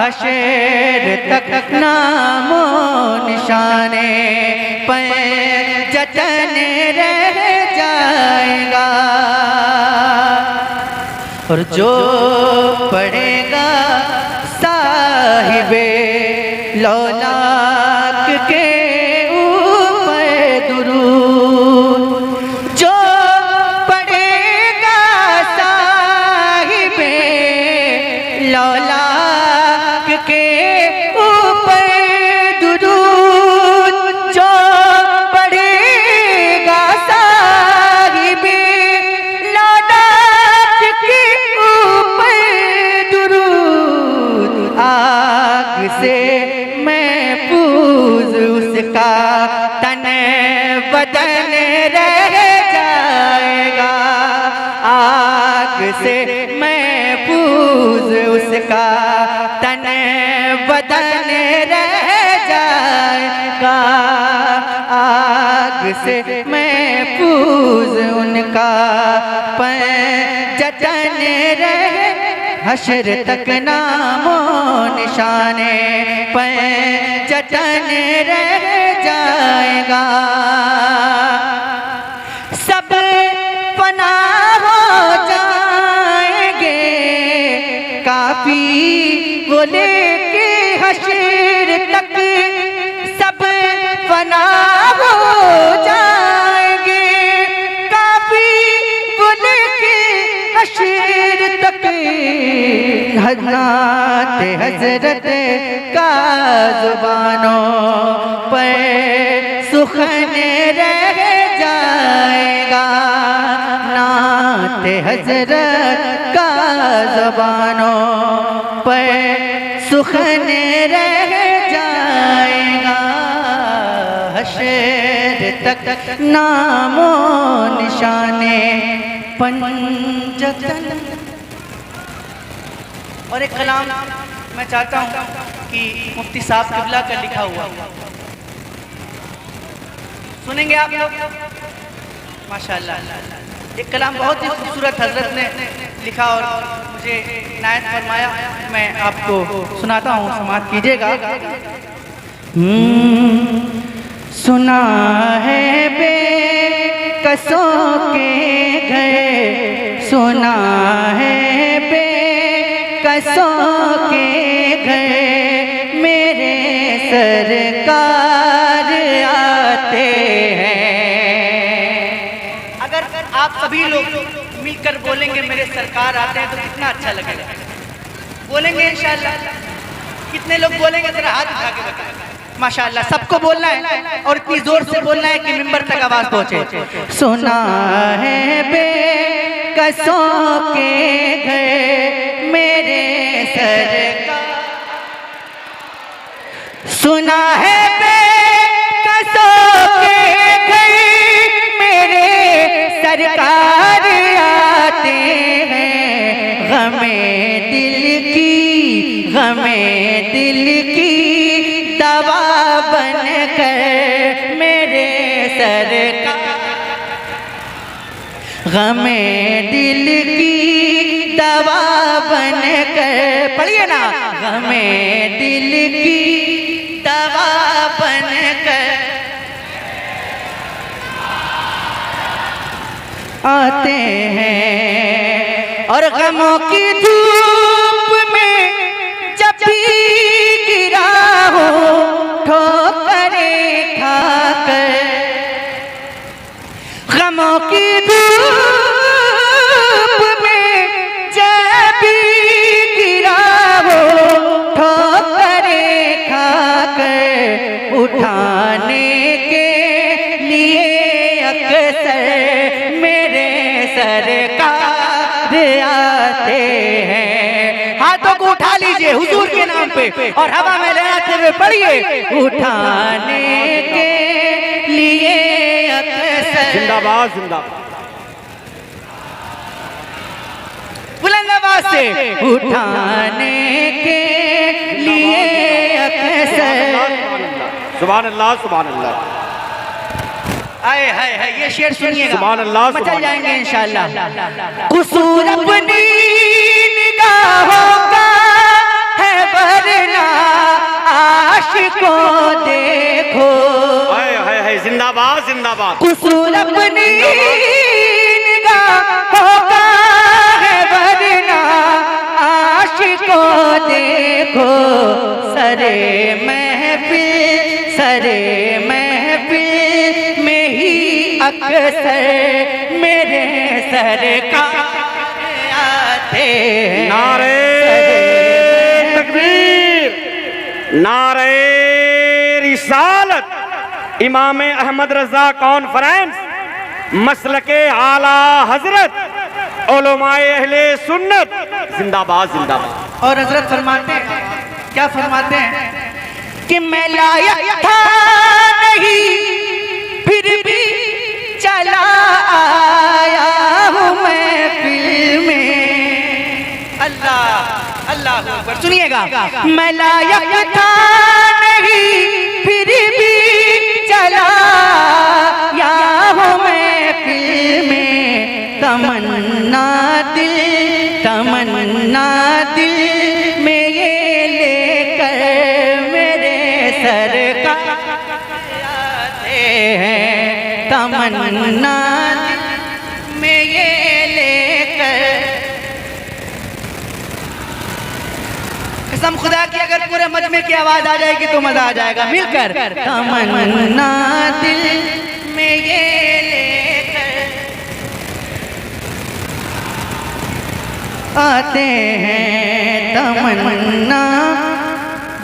हशर तक नामो निशाने पे जतन रह जाएगा। और जो पढ़ेगा साहिबे लौलाक के ऊपर दुरूद, जो पढ़ेगा साहिबे लौलाक के ऊपर दुरूद, जो पढ़ेगा साहिबे लौलाक के ऊपर दुरूद, आग से महफूज उसका तन बदन रह जाएगा। आग से महफूज उसका तन बदन रह जाएगा। आग से महफूज उनका जतन रह, हशर तक नामो निशाने पे जतन रह जाएगा। सब फना हो जाएंगे काफी वो लेके हशर तक, सब फना हो जाएंगे काफी वो लेके हशर तक। नात हजरत का जुबानों पर सुखन रह जाएगा। नात हजरत का जुबानों पर सुखन रह जाएगा। हशर तक नामो निशाने पंजतन। और एक कलाम मैं चाहता हूँ कि मुफ्ती साहब किबला का लिखा हुआ सुनेंगे आप लोग माशाअल्लाह। एक कलाम बहुत ही खूबसूरत हजरत ने लिखा और मुझे इनायत फरमाया, मैं आपको सुनाता हूँ, समाअत कीजिएगा। सुना है बेकसों के घर, सुना है बेकसों के घर मेरे सरकार आते हैं। अगर आप सभी लोग मिलकर बोलेंगे मेरे सरकार आते हैं तो कितना अच्छा लगेगा। बोलेंगे इंशाअल्लाह? कितने लोग बोलेंगे जरा हाथ उठा के बताएं। माशाअल्लाह सबको बोलना है और इतनी जोर से बोलना है कि मिंबर तक आवाज पहुंचे। सुना है बेकसों के घर मेरे सरकार, सुना है बेकसों के घर मेरे सरकार आते हैं। गमे दिल की, गमे दिल की दवा बन कर मेरे सरकार, गमे दिल की दवा बन कर, पढ़िए ना, गमे दिल की दवा बन कर आते हैं। और गमों की धूप में जब भी गिरा हो ठोकरें खाकर, गमों की धूप में जब भी गिरा हो ठोकरें खाकर, उठाने के लिए अक्सर मेरे सरकार आते हैं। हाथों को उठा लीजिए हुजूर के नाम पे और हवा में लहराते हुए पढ़िए। उठाने के लिए अक्सर, जिंदाबाद जिंदाबाद, बुलंद आवाज से, उठाने के लिए अक्सर, सुभान अल्लाह सुभान अल्लाह। आए हाय हाय, ये शेर सुनिएगा, सुभान अल्लाह, मचल जाएंगे इंशाअल्लाह। कुसूर अपनी निगाहों का है देखो। है जिंदाबाद जिंदाबाद। कुसूर अपनी निगाहों का है वरना आशिको देखो। सरे महफिल में ही अक्सर मेरे सरकार आते हैं। नारे तकबीर, नारे रिसालत, इमाम अहमद रजा कॉन्फ्रेंस, मसलके आला हजरत उलमाए अहले सुन्नत जिंदाबाद जिंदाबाद। और हजरत फरमाते हैं, क्या फरमाते हैं कि मैं लायक था नहीं फिर भी चला आया हूँ मैं फिल्म में। अल्लाह अल्लाह अकबर। सुनिएगा, मैं लायक था नहीं फिर भी चला आया हूँ मैं फिल्म में। तमन्ना दिल में ये लेकर मेरे सरकार आते हैं। तमन्ना दिल में ये लेकर। कसम खुदा की अगर पूरे मजमे की आवाज आ जाएगी तो मजा आ जाएगा मिलकर। तमन्ना दिल में ये लेकर आते हैं। तमन्ना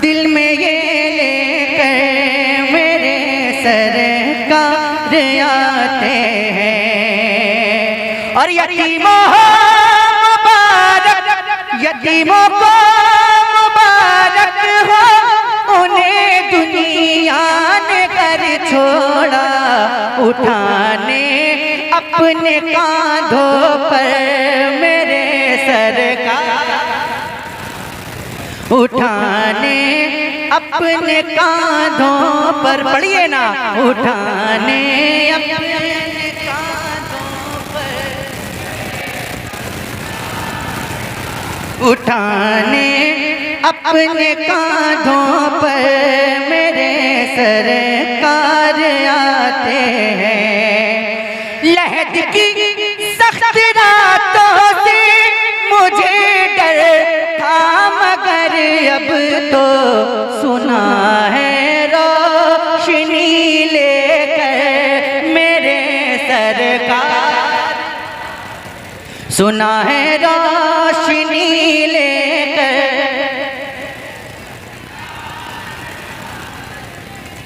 दिल में ये लेकर मेरे सरकार आते हैं। और यतीमों को मुबारक हो, उन्हें दुनिया ने कर छोड़ा। उठाने अपने कांधों पर मेरे सरकार, उठाने अपने कांधों पर। पढ़िए ना, उठाने अपने कांधों पर, उठाने अपने कांधों पर मेरे सरकार आते हैं। लहद की सख्त रातों से मुझे डर था मगर अब तो सुना है रोशनी लेकर मेरे सरकार, सुना है रोशनी लेकर।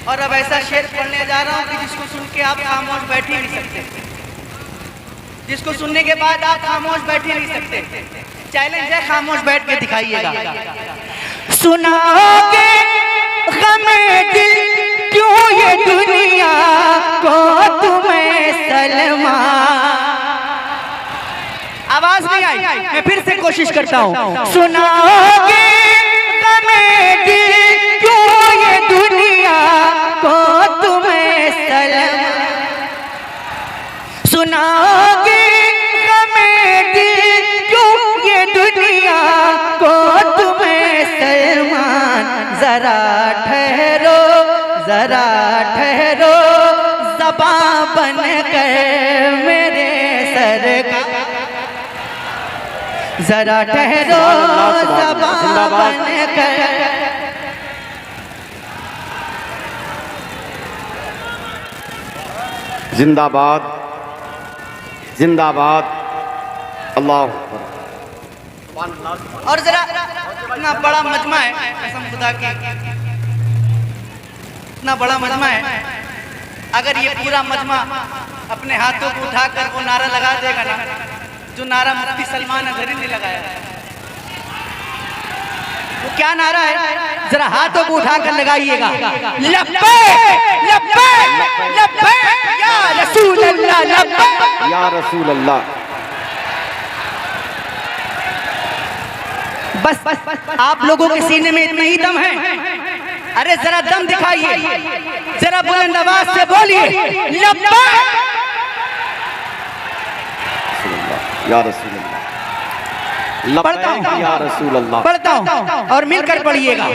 और अब ऐसा शेर पढ़ने जा रहा हूँ कि जिसको सुन के आप खामोश बैठ ही नहीं सकते, जिसको सुनने के बाद आप खामोश बैठ ही नहीं सकते। चैलेंज है, खामोश बैठ के दिखाइएगा। सुनाओगे गमे दिल क्यों ये दुनिया को तुम्हें सलमा। आवाज नहीं आई, मैं फिर से कोशिश करता हूँ। सुनाओगे गमे दिल क्यों ये दुनिया को तुम्हें सलमा। सुनाओगे गमे दिल क्यों ये दुनिया को तुम्हें सलमान। जरा ठहरो ज़बां बनकर मेरे सरकार, जरा ठहरो ज़बां बनकर। जिंदाबाद जिंदाबाद। अल्लाह। और जरा इतना बड़ा मजमा है, कसम खुदा की इतना बड़ा मजमा है, अगर ये पूरा मजमा अपने हाथों को उठाकर वो नारा लगा देगा ना, जो नारा मुफ्ती सलमान अज़हरी ने लगाया, वो क्या नारा है, जरा हाथों को उठाकर लगाइएगा। लब्बैक लब्बैक लब्बैक या रसूल अल्लाह, लब्बैक या रसूल अल्लाह। बस आप लोगों के सीने में इतना ही दम है, अरे जरा दम दिखाइए, जरा बुलंद आवाज से बोलिए लब्बैक या रसूल अल्लाह। लब्बैक या रसूल अल्लाह। पढ़ता हूँ और मिलकर पढ़िएगा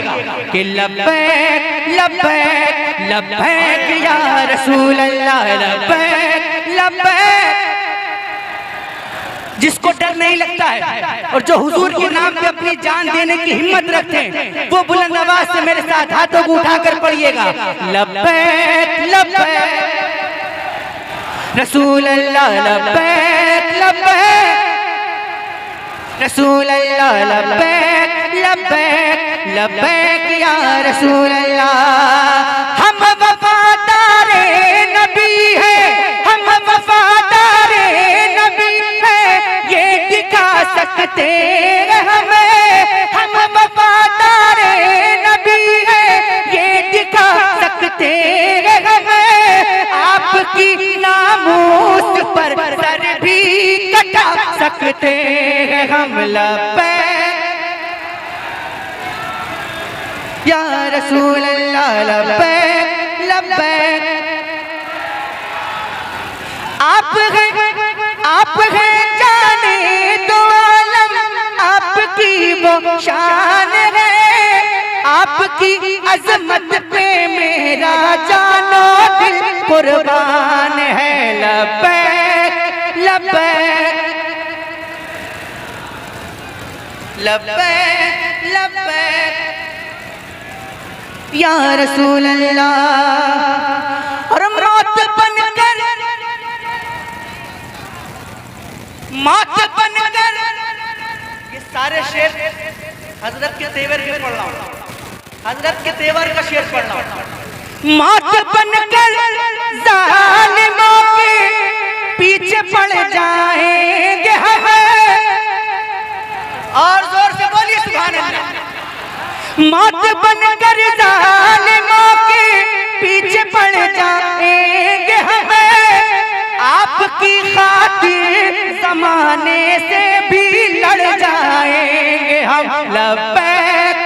कि लब्बैक लब्बैक लब्बैक या रसूल अल्लाह, लब्बैक लब्बैक। जिसको डर नहीं लगता है और जो हुजूर के नाम पे अपनी जान देने की हिम्मत रखते हैं, वो बुलंद आवाज से मेरे साथ हाथों को उठाकर पढ़िएगा लब्बैक लब्बैक रसूल अल्लाह, लब्बैक लब्बैक रसूल अल्लाह, लब्बैक लब्बैक लब्बैक या रसूल अल्लाह। हम वफादारे नबी है, हम वफादारे नबी है, ये दिखा सकते हैं हमें। हम वफादारे नबी है, ये दिखा सकते हैं हमें। आपकी नामूस पर सर भी कटा सकते हैं हम। लब्बैक या रसूल अल्लाह, लब्बैक लब्बैक। आप हैं जाने दो आलम, आपकी वो शान है। आपकी अजमत पे मेरा जानो दिल कुर्बान है। लब्बैक लब्बैक लब्बैक लब्बैक या रसूल अल्लाह। और मौत बनकर ये सारे शेर हजरत के तेवर के पढ़ रहा हूँ, हजरत के तेवर का शेर पढ़ रहा हूँ। मौत बनकर जालिमों के पीछे पड़ जाएंगे हम। और जोर से बोलिए सुभान अल्लाह। मौत बनकर जालिमों के पीछे पड़ जाएंगे हम। आपकी खातिर जमाने से भी लड़ जाएंगे हम। लब्बैक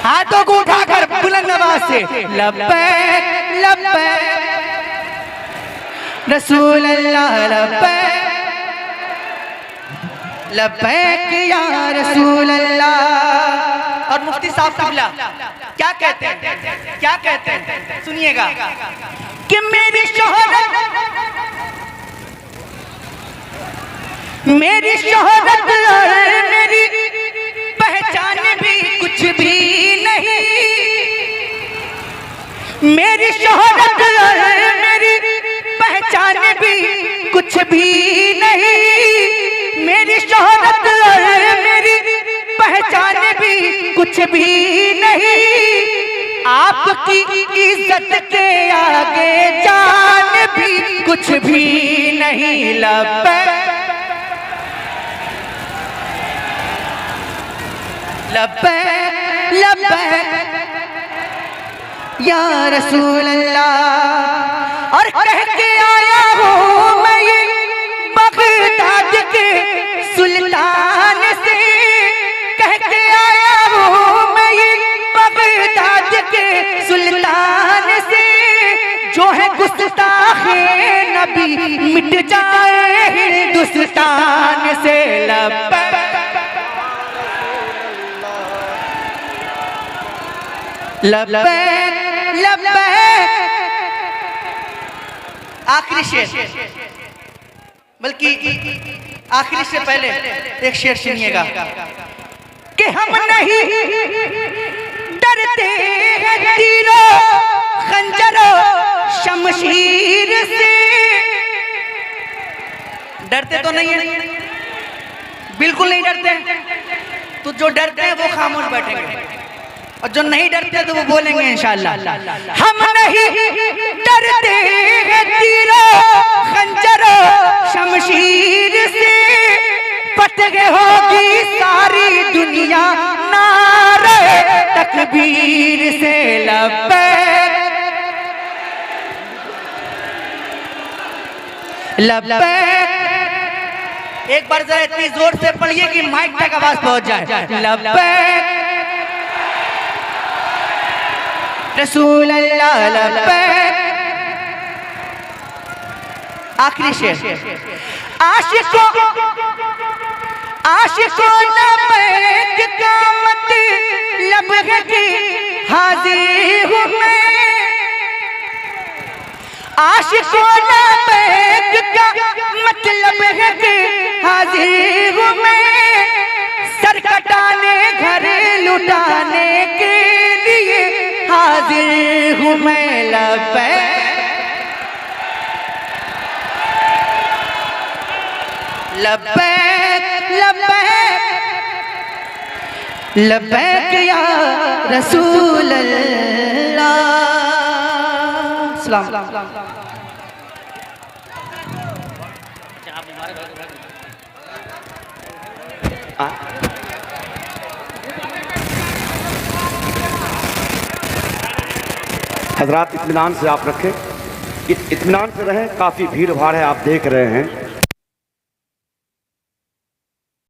हाथों को उठाकर बुलंद आवाज से लब्बैक लब्बैक रसूल अल्लाह, लब्बैक लब्बैक या रसूल अल्लाह। और मुफ्ती साहब किबला क्या कहते हैं, क्या कहते हैं सुनिएगा कि मेरी शोहरत और मेरी पहचान भी कुछ भी नहीं। मेरी शोहरत और मेरी पहचान भी कुछ भी नहीं। मेरी शोहरत और मेरी पहचान भी कुछ भी नहीं। आपकी इज्जत के आगे जान भी कुछ भी नहीं। लब्बैक लब्बैक लब्बैक या रसूल अल्लाह। और कह के आया हूँ मैं ये बगदाद के सुल्तान से, कह के आया हूँ मैं ये बगदाद के सुल्तान से। जो है गुस्ताखे नबी मिट जाए हिंदुस्तान से। लब्बैक लब्बैक लब्बैक। आखिरी शेर, बल्कि आखिरी से पहले एक शेर सुनिएगा कि हम नहीं डरते हैं तीरों खंजरों शमशीर से। डरते तो नहीं है, बिल्कुल नहीं डरते। तो जो डरते हैं वो खामोश बैठेंगे और जो नहीं डरते तो वो बोलेंगे इंशाअल्लाह। हम नहीं डरते हैं तीरों खंजरों शमशीर से। फतह होगी सारी दुनिया नारे तकबीर से। लब्बैक लब्बैक। एक बार जरा इतनी जोर से पढ़िए कि माइक तक आवाज पहुंच जाए। लब्बैक रसूल अल्लाह, लब्बैक। आखिरी शेर, आशिकों लबैक का मतलब है कि हाजिर हूँ मैं। आशिकों लबैक का मतलब है कि हाजिर हूँ मैं। सर कटाने घर लुटाने के लिए हाजिर हूँ मैं। लबैक लबैक लबैक लबैक या रसूल अल्लाह। सलाम। हजरात इत्मीनान से आप रखें, इत्मीनान से रहें। काफ़ी भीड़ भाड़ है, आप देख रहे हैं।